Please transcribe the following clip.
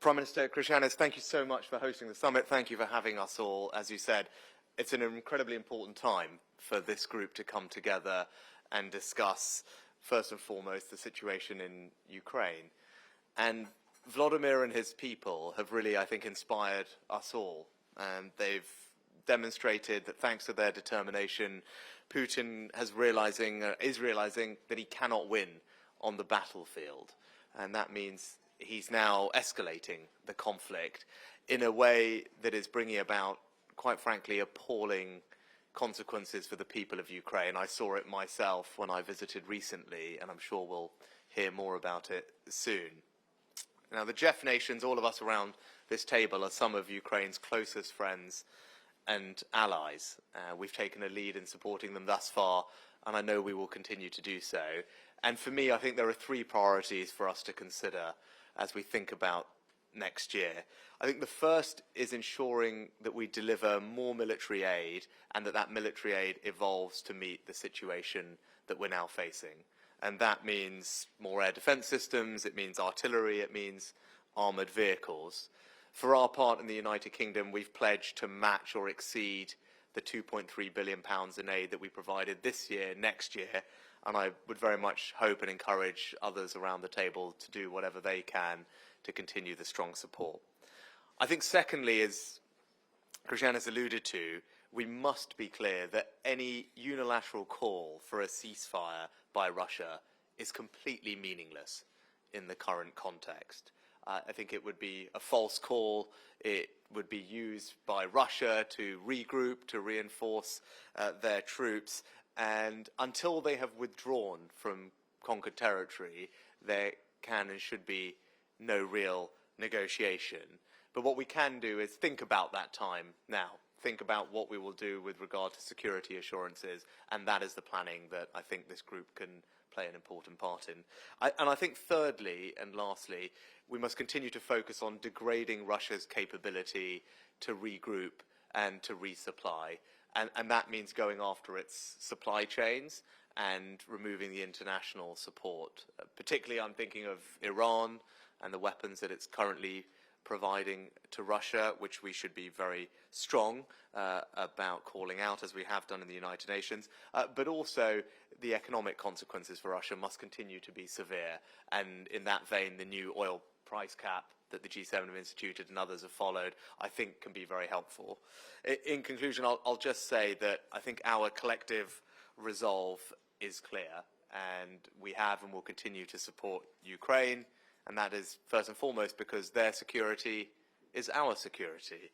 Prime Minister Christianis, thank you so much for hosting the summit. Thank you for having us all. As you said, it's an incredibly important time for this group to come together and discuss, first and foremost, the situation in Ukraine. And Vladimir and his people have really, I think, inspired us all. And they've demonstrated that thanks to their determination, Putin is realizing that he cannot win on the battlefield. And that means he's now escalating the conflict in a way that is bringing about, quite frankly, appalling consequences for the people of Ukraine. I saw it myself when I visited recently, and I'm sure we'll hear more about it soon. Now, the Jeff nations, all of us around this table, are some of Ukraine's closest friends and allies. We've taken a lead in supporting them thus far, and I know we will continue to do so. And for me, I think there are three priorities for us to consider as we think about next year. I think the first is ensuring that we deliver more military aid and that military aid evolves to meet the situation that we're now facing. And that means more air defence systems, it means artillery, it means armoured vehicles. For our part in the United Kingdom, we've pledged to match or exceed the £2.3 billion in aid that we provided this year, next year, and I would very much hope and encourage others around the table to do whatever they can to continue the strong support. I think secondly, as Christian has alluded to, we must be clear that any unilateral call for a ceasefire by Russia is completely meaningless in the current context. I think it would be a false call. It would be used by Russia to regroup, to reinforce their troops. And until they have withdrawn from conquered territory, there can and should be no real negotiation. But what we can do is think about that time now. Think about what we will do with regard to security assurances, and that is the planning that I think this group can play an important part in. And I think thirdly and lastly, we must continue to focus on degrading Russia's capability to regroup and to resupply. And that means going after its supply chains and removing the international support. Particularly, I'm thinking of Iran and the weapons that it's currently providing to Russia, which we should be very strong about calling out, as we have done in the United Nations. But also, the economic consequences for Russia must continue to be severe. And in that vein, the new oil price cap that the G7 have instituted and others have followed, I think can be very helpful. In conclusion, I'll just say that I think our collective resolve is clear, and we have and will continue to support Ukraine, and that is first and foremost because their security is our security.